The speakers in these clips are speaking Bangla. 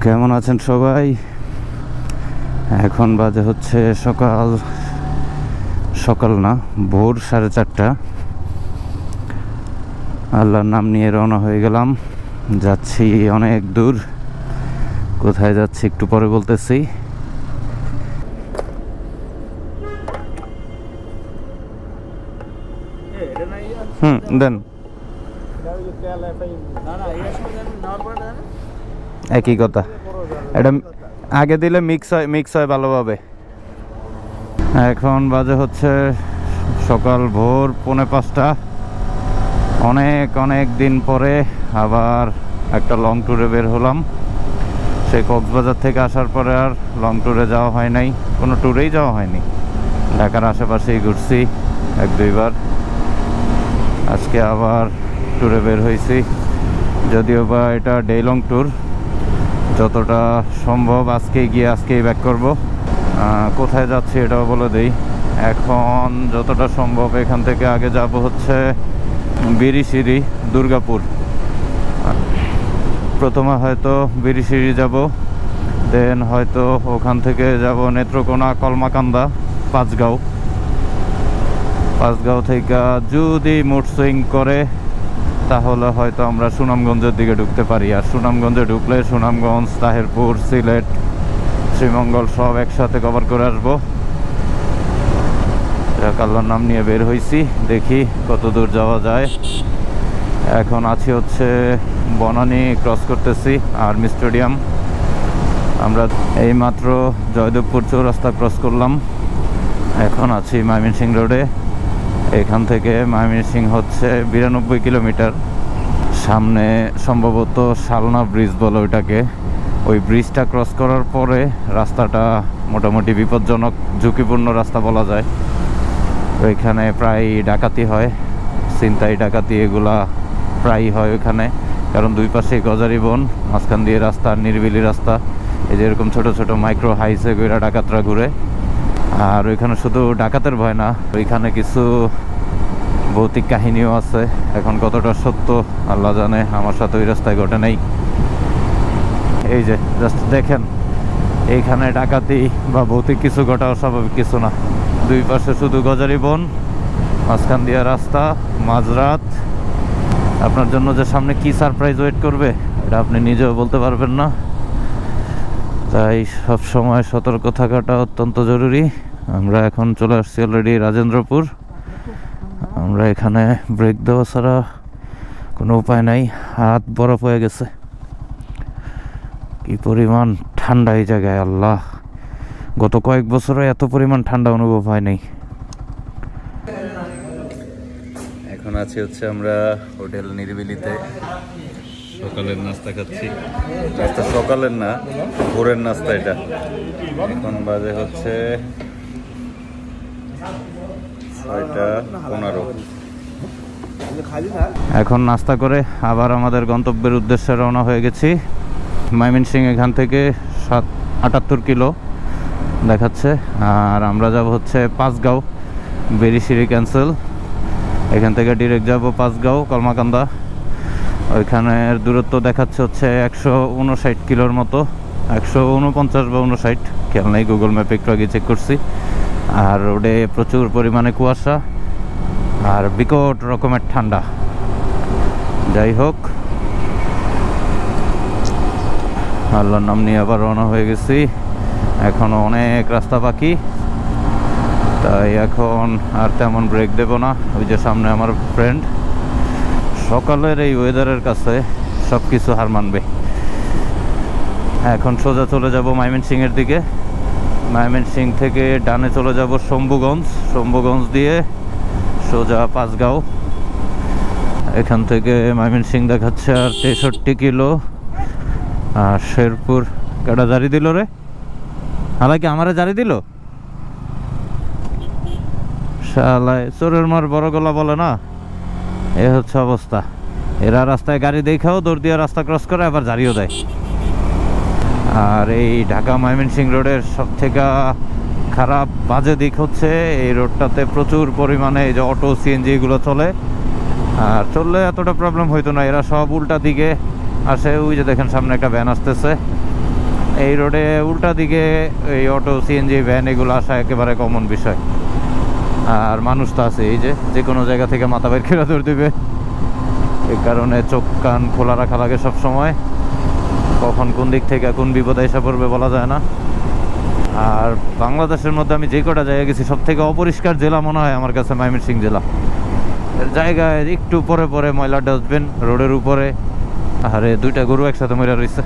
কেমন আছেন সবাই? এখন বাজে হচ্ছে সকাল সকাল না, ভোর 4:30। আল্লাহর নাম নিয়ে রওনা হয়ে গেলাম। যাচ্ছি অনেক দূর। কোথায় যাচ্ছি একটু পরে বলতেছি। দেন একই কথা, এটা আগে দিলে মিক্স হয় ভালোভাবে। এখন বাজে হচ্ছে সকাল ভোর 4:45। অনেক দিন পরে আবার একটা লং ট্যুরে বের হলাম। সেই কক্সবাজার থেকে আসার পরে আর লং ট্যুরে যাওয়া হয় নাই, কোনো ট্যুরেই যাওয়া হয়নি। ঢাকার আশেপাশেই ঘুরছি 1-2বার। আজকে আবার ট্যুরে বের হয়েছি, যদিও বা এটা ডে লং ট্যুর। যতটা সম্ভব আজকেই গিয়ে আজকেই ব্যাক করব। কোথায় যাচ্ছি এটাও বলে দেই। এখন যতটা সম্ভব এখান থেকে আগে যাব হচ্ছে বিরিশিরি, দুর্গাপুর। প্রথমে হয়তো বিরিশিরি যাব, দেন হয়তো ওখান থেকে যাব নেত্রকোনা, কলমাকান্দা, পাঁচগাঁও থেকে যদি মুড সুইং করে তাহলে হয়তো আমরা সুনামগঞ্জের দিকে ঢুকতে পারি। আর সুনামগঞ্জে ঢুকলে সুনামগঞ্জ, তাহিরপুর, সিলেট, শ্রীমঙ্গল সব একসাথে কভার করে আসবো। আল্লাহর নাম নিয়ে বের হয়েছি, দেখি কত দূর যাওয়া যায়। এখন আছি হচ্ছে বনানী, ক্রস করতেছি আর্মি স্টেডিয়াম। আমরা এইমাত্র জয়দেবপুর চৌরাস্তা ক্রস করলাম। এখন আছি ময়মনসিং রোডে। এখান থেকে ময়মনসিং হচ্ছে 92 কিলোমিটার। সামনে সম্ভবত শালনা ব্রিজ বলে ওইটাকে। ওই ব্রিজটা ক্রস করার পরে রাস্তাটা মোটামুটি বিপজ্জনক, ঝুঁকিপূর্ণ রাস্তা বলা যায়। ওইখানে প্রায় ডাকাতি হয়, ছিনতাই ডাকাতি এগুলা প্রায়ই হয় ওইখানে। কারণ দুই পাশেই গজারি বন, মাঝখান দিয়ে রাস্তা, নিরিবিলি রাস্তা। এই যে এরকম ছোট ছোট মাইক্রো হাইসে গইরা ডাকাতরা ঘুরে। আর ওইখানে শুধু ডাকাতের ভয় না, ওইখানে কিছু ভৌতিক কাহিনীও আছে। এখন কতটা সত্য আল্লাহ জানে, আমার সাথে ওই রাস্তায় ঘটে নাই। এই যে জাস্ট দেখেন, এইখানে ডাকাতি বা ভৌতিক কিছু ঘটা অস্বাভাবিক কিছু না। দুই পাশে শুধু গজারি বন, মাঝখান দিয়ে রাস্তা, মাঝরাত। আপনার জন্য যে সামনে কি সারপ্রাইজ ওয়েট করবে এটা আপনি নিজেও বলতে পারবেন না। তাই সব সময় সতর্ক থাকাটা অত্যন্ত জরুরি। আমরা এখন চলে আসছি অলরেডি রাজেন্দ্রপুর। আমরা এখানে ব্রেক দেওয়া ছাড়া কোনো উপায় নাই, হাত বরফ হয়ে গেছে। কি পরিমাণ ঠান্ডা এই জায়গায়, আল্লাহ! গত কয়েক বছরে এত পরিমাণ ঠান্ডা অনুভব হয় নাই। এখন আছি হচ্ছে আমরা হোটেল নিরিবিলিতে, সকালের নাস্তা খাচ্ছি। নাস্তা সকালের না, ভোরের নাস্তা এটা। এখন বাজে হচ্ছে 6:15। এখন নাস্তা করে আবার আমাদের গন্তব্যের উদ্দেশ্যে রওনা হয়ে গেছি। ময়মনসিং এখান থেকে 78 কিলো দেখাচ্ছে। আর আমরা যাব হচ্ছে পাঁচগাঁও। বিরিশিরি ক্যান্সেল, এখান থেকে ডিরেক্ট যাব পাঁচগাঁও, কলমাকান্দা। ওইখানের দূরত্ব দেখাচ্ছে হচ্ছে 159 কিলোর মতো, 149 বা 59, খেয়াল নেই, গুগল ম্যাপে একটু আগে চেক করছি। আর রোডে প্রচুর পরিমাণে কুয়াশা আর বিকট রকমের ঠান্ডা। যাই হোক, আল্লাহর নাম নিয়ে আবার রওনা হয়ে গেছি। এখনও অনেক রাস্তা বাকি, তাই এখন আর তেমন ব্রেক দেব না। ওই যে সামনে আমার ফ্রেন্ড। সকালের এই ওয়েদারের কাছে সব কিছু হার মানবে। এখন সোজা চলে যাব ময়মনসিংয়ের দিকে। ময়মনসিং থেকে ডানে চলে যাব শম্ভুগঞ্জ দিয়ে সোজা পাঁচগাঁও। এখান থেকে ময়মনসিং দেখাচ্ছে আর 63 কিলো। আর শেরপুর কেটা জারি দিল রে, হালাকি আমারে জারি দিল শালায়, চোরের মার বড় গলা বলে না। এ হচ্ছে অবস্থা। এরা রাস্তায় গাড়ি দেখাও দৌড় দিয়ে রাস্তা ক্রস করে, আবার জারিও দেয়। আর এই ঢাকা ময়মনসিং রোডের সব থেকে খারাপ বাজে দিক হচ্ছে এই রোডটাতে প্রচুর পরিমাণে এই যে অটো, সিএনজি এগুলো চলে। আর চললে এতটা প্রবলেম হইতো না, এরা সব উল্টা দিকে আসে। ওই যে দেখেন সামনে একটা ভ্যান আসতেছে, এই রোডে উল্টা দিকে এই অটো সিএনজি ভ্যান এগুলো আসা একেবারে কমন বিষয়। আর মানুষ তো আছে, এই যে কোনো জায়গা থেকে মাথা বের করে ধরে দিবে, এই কারণে চোখ কান খোলা রাখা লাগে সব সময়। কখন কোন দিক থেকে কোন বিপদে এসে পড়বে বলা যায় না। আর বাংলাদেশের মধ্যে আমি যে কটা জায়গায় গেছি, সব থেকে অপরিষ্কার জেলা মনে হয় আমার কাছে ময়মনসিংহ জেলা। এর জায়গায় একটু পরে পরে ময়লার ডাস্টবিন রোডের উপরে। আরে দুইটা গরু একসাথে মরে রয়েছে,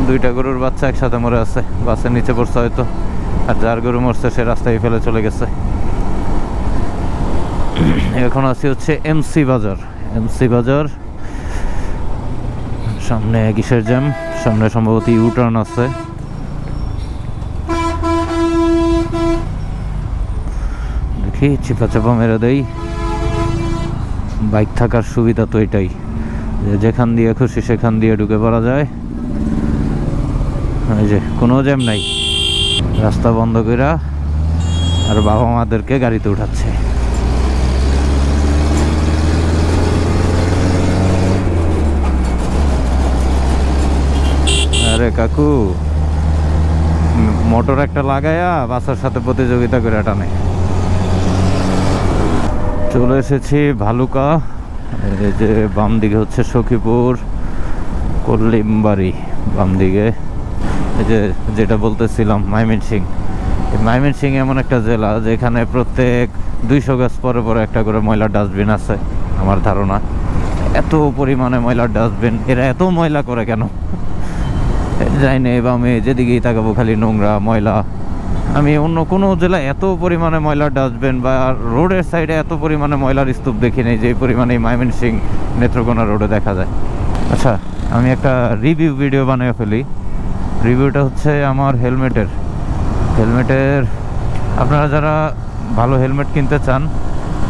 দুইটা গরুর বাচ্চা একসাথে মরে আছে, বাসের নিচে পড়ছে হয়তো। আর যার গরু মরছে সে রাস্তায় ফেলে চলে গেছে। এখন আছি হচ্ছে এমসি বাজার। এমসি বাজার সামনে কিসের জ্যাম, সামনে সম্ভবত ইউটার্ন আছে। দেখি চিপা চাপা মেরে দেই। বাইক থাকার সুবিধা তো এটাই যে যেখান দিয়ে খুশি সেখান দিয়ে ঢুকে পড়া যায়। এই যে কোনো জ্যাম নাই, রাস্তা বন্ধ কইরা আর বাবা মাদেরকে গাড়িতে উঠাচ্ছে। আরে কাকু, মোটর একটা লাগায়া বাসের সাথে প্রতিযোগিতা করে টানে। চলে এসেছি ভালুকা। এই যে বাম দিকে হচ্ছে সখীপুর, কল্লিমবাড়ি বাম দিকে। এই যে যেটা বলতেছিলাম ময়মনসিংহ। ময়মনসিংহ এমন একটা জেলা যেখানে প্রত্যেক 200 গাছ পরে পরে একটা করে ময়লার ডাস্টবিন আছে আমার ধারণা। এত পরিমাণে ময়লার ডাস্টবিন, এরা এত ময়লা করে কেন জানি না। বামে যেদিকেই তাকাবো খালি নোংরা ময়লা। আমি অন্য কোনো জেলায় এত পরিমাণে ময়লার ডাস্টবিন বা রোডের সাইডে এত পরিমাণে ময়লার স্তূপ দেখি নেই যে পরিমাণে ময়মনসিংহ নেত্রকোনা রোডে দেখা যায়। আচ্ছা, আমি একটা রিভিউ ভিডিও বানিয়ে ফেলি। রিভিউটা হচ্ছে আমার হেলমেটের। আপনারা যারা ভালো হেলমেট কিনতে চান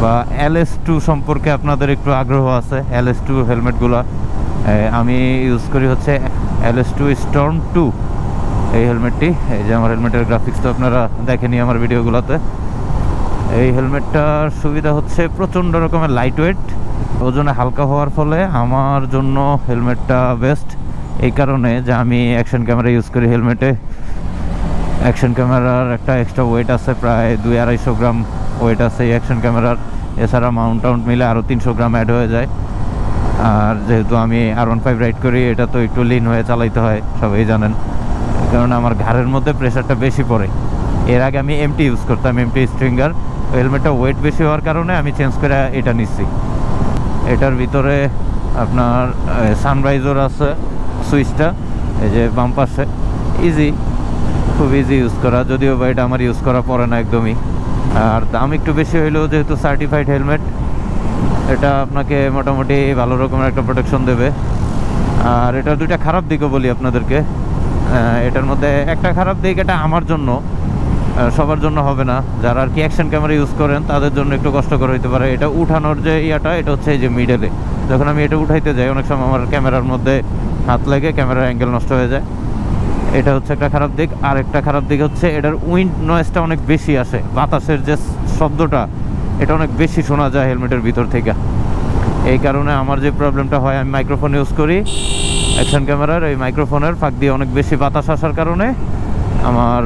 বা LS2 সম্পর্কে আপনাদের একটু আগ্রহ আছে, LS2 হেলমেটগুলো আমি ইউজ করি হচ্ছে LS2 Storm 2 এই হেলমেটটি। এই যে আমার হেলমেটের গ্রাফিক্স তো আপনারা দেখেনি আমার ভিডিওগুলোতে। এই হেলমেটটার সুবিধা হচ্ছে প্রচণ্ড রকমের লাইট ওয়েট, ওজনে হালকা হওয়ার ফলে আমার জন্য হেলমেটটা বেস্ট। এই কারণে যে আমি অ্যাকশন ক্যামেরা ইউজ করি হেলমেটে। অ্যাকশন ক্যামেরার একটা এক্সট্রা ওয়েট আছে, প্রায় 200-250 গ্রাম ওয়েট আছে এই অ্যাকশন ক্যামেরার। এছাড়া মাউন্ট মিলে আরও 300 গ্রাম অ্যাড হয়ে যায়। আর যেহেতু আমি R15 রাইড করি, এটা তো একটু লিন হয়ে চালাইতে হয়, সবাই জানেন। কারণ আমার ঘাড়ের মধ্যে প্রেশারটা বেশি পড়ে। এর আগে আমি MT ইউজ করতাম, MT স্ট্রিঙ্গার। হেলমেটটা ওয়েট বেশি হওয়ার কারণে আমি চেঞ্জ করে এটা নিচ্ছি। এটার ভিতরে আপনার সানরাইজার আছে, সুইচটা এই যে বাম পাশে। খুব ইজি ইউজ করা, যদিও বা এটা আমার ইউজ করা পড়ে না একদমই। আর দাম একটু বেশি হইলেও যেহেতু সার্টিফাইড হেলমেট, এটা আপনাকে মোটামুটি ভালো রকমের একটা প্রোটেকশন দেবে। আর এটার দুইটা খারাপ দিকও বলি আপনাদেরকে। এটার মধ্যে একটা খারাপ দিক, এটা আমার জন্য, সবার জন্য হবে না। যারা আর কি অ্যাকশন ক্যামেরা ইউজ করেন তাদের জন্য একটু কষ্টকর হইতে পারে। এটা উঠানোর যে ইয়াটা, এটা হচ্ছে এই যে মিডলে, যখন আমি এটা উঠাইতে যাই অনেক সময় আমার ক্যামেরার মধ্যে হাত লেগে ক্যামেরার অ্যাঙ্গেল নষ্ট হয়ে যায়। এটা হচ্ছে একটা খারাপ দিক। আর একটা খারাপ দিক হচ্ছে এটার উইন্ড নয়েজটা অনেক বেশি আসে, বাতাসের যে শব্দটা এটা অনেক বেশি শোনা যায় হেলমেটের ভিতর থেকে। এই কারণে আমার যে প্রবলেমটা হয়, আমি মাইক্রোফোন ইউজ করি অ্যাকশন ক্যামেরার, এই মাইক্রোফোনের ফাঁক দিয়ে অনেক বেশি বাতাস আসার কারণে আমার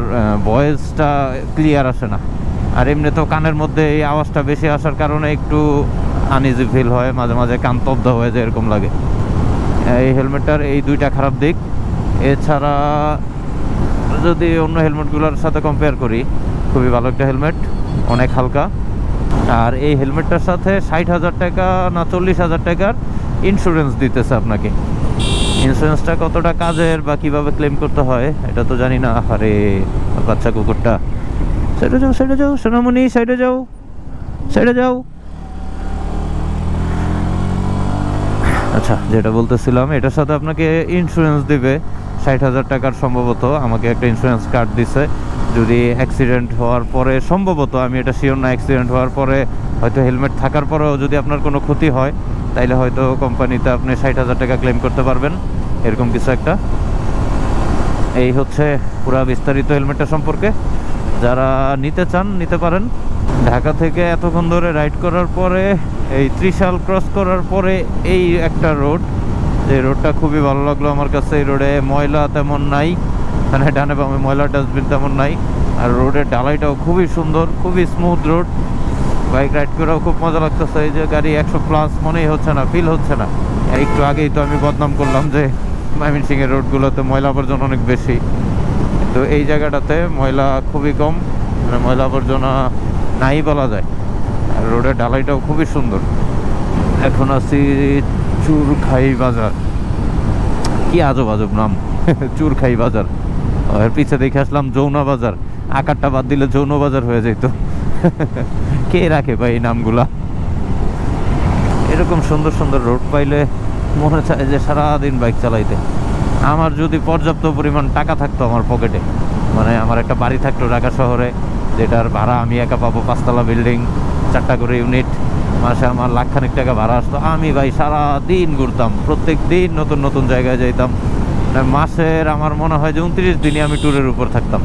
ভয়েসটা ক্লিয়ার আসে না। আর এমনি তো কানের মধ্যে এই আওয়াজটা বেশি আসার কারণে একটু আনইজি ফিল হয়, মাঝে মাঝে কান তব্ধ হয়ে যায় এরকম লাগে। এই হেলমেটটার এই দুইটা খারাপ দিক। এছাড়া যদি অন্য হেলমেটগুলোর সাথে কম্পেয়ার করি, খুবই ভালো একটা হেলমেট, অনেক হালকা। আর এই হেলমেটটার সাথে 60,000 টাকা না 40,000 টাকার ইন্স্যুরেন্স দিতেছে আপনাকে। ইন্স্যুরেন্সটা কতটা কাজের বা কীভাবে ক্লেম করতে হয় এটা তো জানি না। আরে বাচ্চা কুকুরটা, সাইডে যাও সোনামণি, সাইডে যাও। আচ্ছা, যেটা বলতেছিলাম, এটার সাথে আপনাকে ইন্স্যুরেন্স দিবে 60,000 টাকার সম্ভবত। আমাকে একটা ইন্স্যুরেন্স কার্ড দিছে। যদি অ্যাক্সিডেন্ট হওয়ার পরে, সম্ভবত আমি এটা শিওর না, অ্যাক্সিডেন্ট হওয়ার পরে হয়তো হেলমেট থাকার পরেও যদি আপনার কোনো ক্ষতি হয়, তাইলে হয়তো কোম্পানিতে আপনি 60,000 টাকা ক্লেম করতে পারবেন, এরকম কিছু একটা। এই হচ্ছে পুরো বিস্তারিত হেলমেটটা সম্পর্কে। যারা নিতে চান নিতে পারেন। ঢাকা থেকে এতক্ষণ ধরে রাইড করার পরে, এই ত্রিশাল ক্রস করার পরে এই একটা রোড, এই রোডটা খুবই ভালো লাগলো আমার কাছে। এই রোডে ময়লা তেমন নাই, মানে ডানে বামে ময়লা ডাস্টবিন তেমন নাই। আর রোডের ঢালাইটাও খুবই সুন্দর, খুবই স্মুথ রোড। বাইক রাইড করেও খুব মজা লাগতেছে। এই যে গাড়ি 100+ মনেই হচ্ছে না, ফিল হচ্ছে না। একটু আগেই তো আমি বদনাম করলাম যে ময়মনসিংহের রোডগুলোতে ময়লা আবর্জনা অনেক বেশি, তো এই জায়গাটাতে ময়লা খুবই কম, মানে ময়লা আবর্জনা নাই বলা যায়। আর রোডের ঢালাইটাও খুবই সুন্দর। এখন আছি চুরখাই বাজার, কি আজব আজব নাম চুরখাই বাজার। এর পিছে দেখে আসলাম যৌনা বাজার, আকারটা বাদ দিলে যৌন বাজার হয়ে যেত। কে রাখে ভাই এই নামগুলা? এরকম সুন্দর সুন্দর রোড পাইলে মনে চায় যে সারাদিন বাইক চালাইতে। আমার যদি পর্যাপ্ত পরিমাণ টাকা থাকতো আমার পকেটে, মানে আমার একটা বাড়ি থাকতো ঢাকা শহরে, যেটার ভাড়া আমি একা পাবো, 5তলা বিল্ডিং, 4টা করে ইউনিট, মাসে আমার লাখখানিক টাকা ভাড়া আসতো, আমি ভাই সারাদিন ঘুরতাম, প্রত্যেক দিন নতুন নতুন জায়গায় যাইতাম। মাসের আমার মনে হয় যে 29 দিনই আমি ট্যুরের উপর থাকতাম।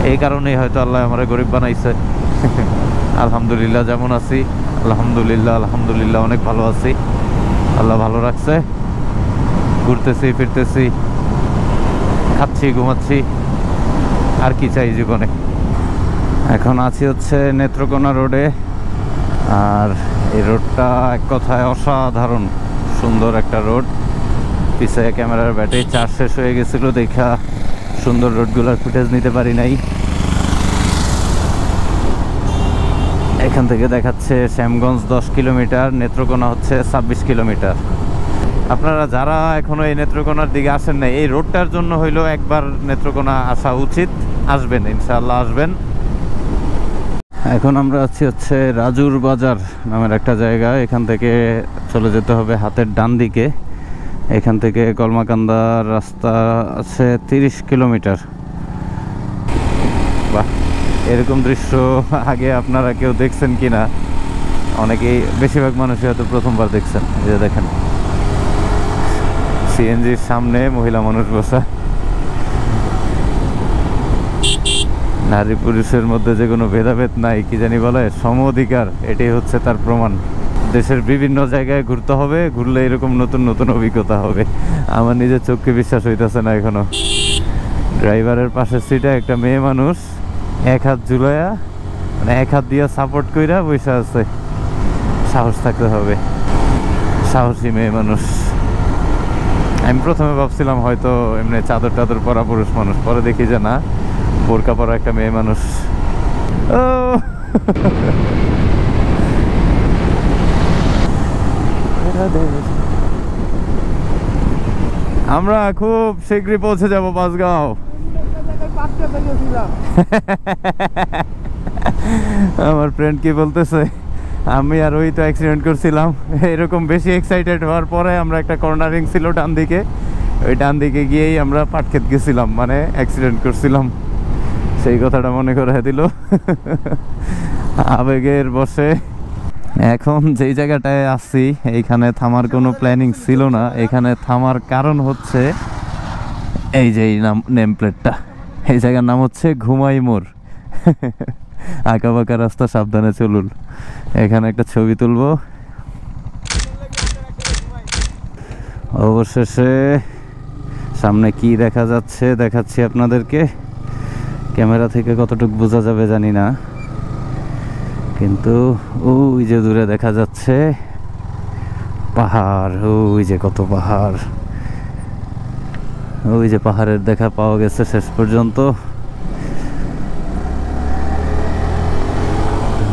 এই কারণেই হয়তো আল্লাহ আমার গরিব বানাইছে। আলহামদুলিল্লাহ যেমন আছি, আলহামদুলিল্লাহ আলহামদুলিল্লাহ অনেক ভালো আছি, আল্লাহ ভালো রাখছে। ঘুরতেছি ফিরতেছি, খাচ্ছি ঘুমাচ্ছি, আর কি চাই জীবনে। এখন আছি হচ্ছে নেত্রকোনা রোডে। আর এই রোডটা এক কথায় অসাধারণ সুন্দর একটা রোড। পিছে ক্যামেরার ব্যাটারি চার্জ শেষ হয়ে গেছিলো দেখা সুন্দর রোডগুলোর ফুটেজ নিতে পারি নাই। এখান থেকে দেখাচ্ছে শ্যামগঞ্জ 10 কিলোমিটার, নেত্রকোনা হচ্ছে 26 কিলোমিটার। আপনারা যারা এখনো এই নেত্রকোনার দিকে আসেন না, এই রোডটার জন্য হইলেও একবার নেত্রকোনা আসা উচিত। আসবেন, ইনশাআল্লাহ আসবেন। এখন আমরা আছি হচ্ছে রাজুর বাজার নামের একটা জায়গা। এখান থেকে চলে যেতে হবে হাতের ডান দিকে। এখান থেকে কলমাকান্দার রাস্তা আছে 30 কিলোমিটার। বাহ, এরকম দৃশ্য আগে আপনারা কেউ দেখছেন কিনা? অনেকেই, বেশিরভাগ মানুষই হয়তো প্রথমবার দেখছেন। এই যে দেখেন, সিএনজির সামনে মহিলা মানুষ বসা। নারী পুরুষের মধ্যে যে কোনো ভেদাভেদ নাই, কি জানি বলে সম অধিকার, এটাই হচ্ছে তার প্রমাণ। দেশের বিভিন্ন জায়গায় ঘুরতে হবে, ঘুরলে এরকম নতুন নতুন অভিজ্ঞতা হবে। আমার নিজের চোখকে বিশ্বাস হইতেছে না এখনো। ড্রাইভারের পাশের সিটে একটা মেয়ে মানুষ এক হাত ঝুলাইয়া, মানে এক হাত দিয়া সাপোর্ট কইরা বসে আছে। সাহস থাকতে হবে, সাহসী মেয়ে মানুষ। আমি প্রথমে ভাবছিলাম হয়তো এমনি চাদর টাদর পরা পুরুষ মানুষ, পরে দেখি যে না, বোরকা পরা একটা মেয়ে মানুষ। ও আমরা খুব শীঘ্রই পৌঁছে যাব পাঁচগাঁও। আমার ফ্রেন্ড কি বলতেছে, আমি আর ওই তো অ্যাক্সিডেন্ট করছিলাম। এরকম বেশি এক্সাইটেড হওয়ার পরে আমরা একটা কর্নারিং ছিল ডান দিকে, ওই ডান দিকে গিয়েই আমরা পাটক্ষেত গেছিলাম, মানে অ্যাক্সিডেন্ট করছিলাম। সেই কথাটা মনে করে দিল আবেগের বসে। এখন যেই জায়গাটায় আছি এইখানে থামার কোনো প্ল্যানিং ছিল না। এখানে থামার কারণ হচ্ছে এই যে নেম প্লেটটা, এই জায়গার নাম হচ্ছে ঘুমাই মোড়। আঁকা বাঁকা রাস্তা, সাবধানে চলুন। এখানে একটা ছবি তুলবো। অবশেষে সামনে কি দেখা যাচ্ছে দেখাচ্ছি আপনাদেরকে। ক্যামেরা থেকে কতটুকু বোঝা যাবে জানি না, কিন্তু ওই যে দূরে দেখা যাচ্ছে পাহাড়। ওই যে কত পাহাড়, ওই যে পাহাড়ের দেখা পাওয়া গেছে শেষ পর্যন্ত।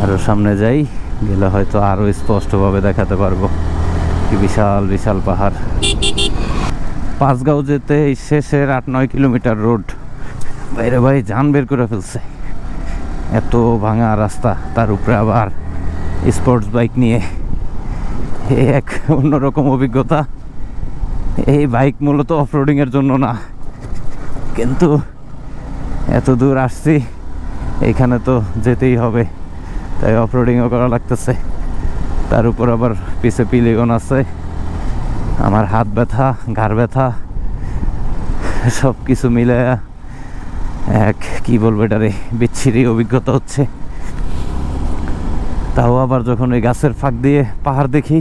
আরো সামনে যাই, গেলে হয়তো আরো স্পষ্টভাবে দেখাতে পারবো কি বিশাল বিশাল পাহাড়। পাঁচগাঁও যেতে এই শেষের 8-9 কিলোমিটার রোড। বাইরে ভাই জান বের করে ফেলছে, এত ভাঙা রাস্তা, তার উপরে আবার স্পোর্টস বাইক নিয়ে এক অন্যরকম অভিজ্ঞতা। এই বাইক মূলত অফরোডিংয়ের জন্য না, কিন্তু এত দূর আসছি, এইখানে তো যেতেই হবে, তাই অফরোডিংও করা লাগতেছে। তার উপর আবার পিছে পিলিগন আছে, আমার হাত ব্যথা, ঘাড় ব্যথা, সব কিছু মিলে এক কি বলবো এটারে বিচ্ছিরি অভিজ্ঞতা হচ্ছে। তাও আবার যখন ওই গাছের ফাঁক দিয়ে পাহাড় দেখি,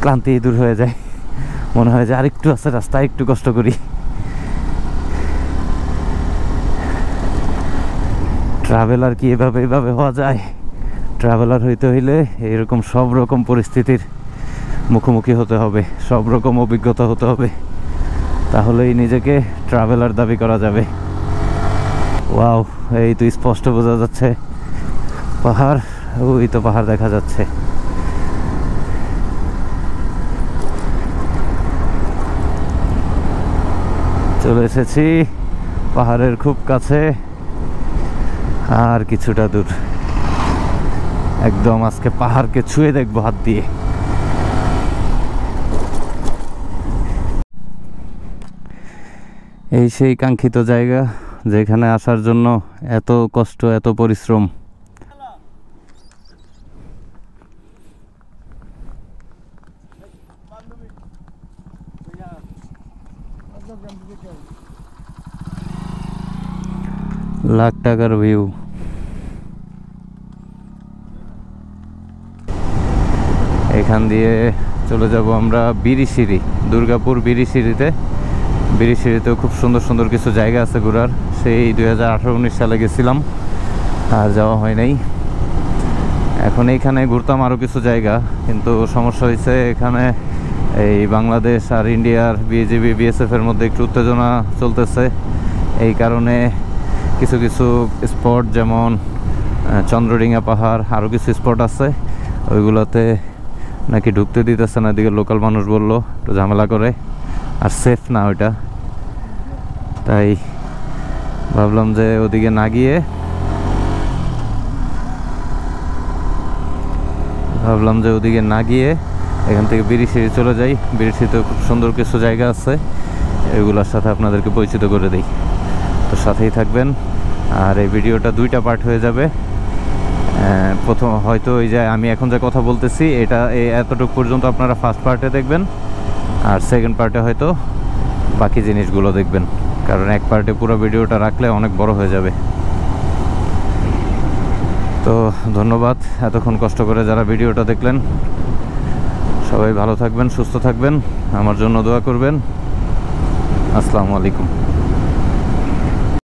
ক্লান্তি দূর হয়ে যায়, মনে হয় যে আরেকটু আছে রাস্তা, একটু কষ্ট করি। ট্রাভেলার কি এভাবে হওয়া যায়? ট্রাভেলার হইতে হইলে এরকম সব রকম পরিস্থিতির মুখোমুখি হতে হবে, সব রকম অভিজ্ঞতা হতে হবে, তাহলেই নিজেকে ট্রাভেলার দাবি করা যাবে। ওয়াও, এই তো স্পষ্ট বোঝা যাচ্ছে পাহাড়, ওই তো পাহাড় দেখা যাচ্ছে। চলে এসেছি পাহাড়ের খুব কাছে, আর কিছুটা দূর। একদম আজকে পাহাড়কে ছুঁয়ে দেখবো হাত দিয়ে। এই সেই কাঙ্ক্ষিত জায়গা, যেখানে আসার জন্য এত কষ্ট, এত পরিশ্রম। লাখ টাকার ভিউ। এখান দিয়ে চলে যাব আমরা বিরিশিরি, দুর্গাপুর বিরিশিরিতে। বিরিশিরিতেও খুব সুন্দর সুন্দর কিছু জায়গা আছে ঘোরার। সেই 2018-19 সালে গেছিলাম, আর যাওয়া হয় নাই। এখন এইখানে ঘুরতাম আরও কিছু জায়গা, কিন্তু সমস্যা হয়েছে এখানে এই বাংলাদেশ আর ইন্ডিয়ার বিজিবি বিএসএফের মধ্যে একটু উত্তেজনা চলতেছে। এই কারণে কিছু কিছু স্পট, যেমন চন্দ্রডিঙ্গা পাহাড়, আরও কিছু স্পট আছে, ওইগুলোতে নাকি ঢুকতে দিতেছে না। এদিকে লোকাল মানুষ বললো একটু ঝামেলা করে, আর সেফ না ওইটা। তাই ভাবলাম যে ওদিকে না গিয়ে এখান থেকে বিরিশিরি চলে যাই। বিরিশিরিতে খুব সুন্দর কিছু জায়গা আছে, এগুলোর সাথে আপনাদেরকে পরিচিত করে দিই। তো সাথেই থাকবেন। আর এই ভিডিওটা দুইটা পার্ট হয়ে যাবে। প্রথম হয়তো ওই যে আমি এখন যে কথা বলতেছি, এটা এতটুকু পর্যন্ত আপনারা ফার্স্ট পার্টে দেখবেন, আর সেকেন্ড পার্টে হয়তো বাকি জিনিসগুলো দেখবেন, কারণ এক পার্টে পুরো ভিডিওটা রাখলে অনেক বড় হয়ে যাবে। তো ধন্যবাদ এতক্ষণ কষ্ট করে যারা ভিডিওটা দেখলেন। সবাই ভালো থাকবেন, সুস্থ থাকবেন, আমার জন্য দোয়া করবেন। আসসালামু আলাইকুম।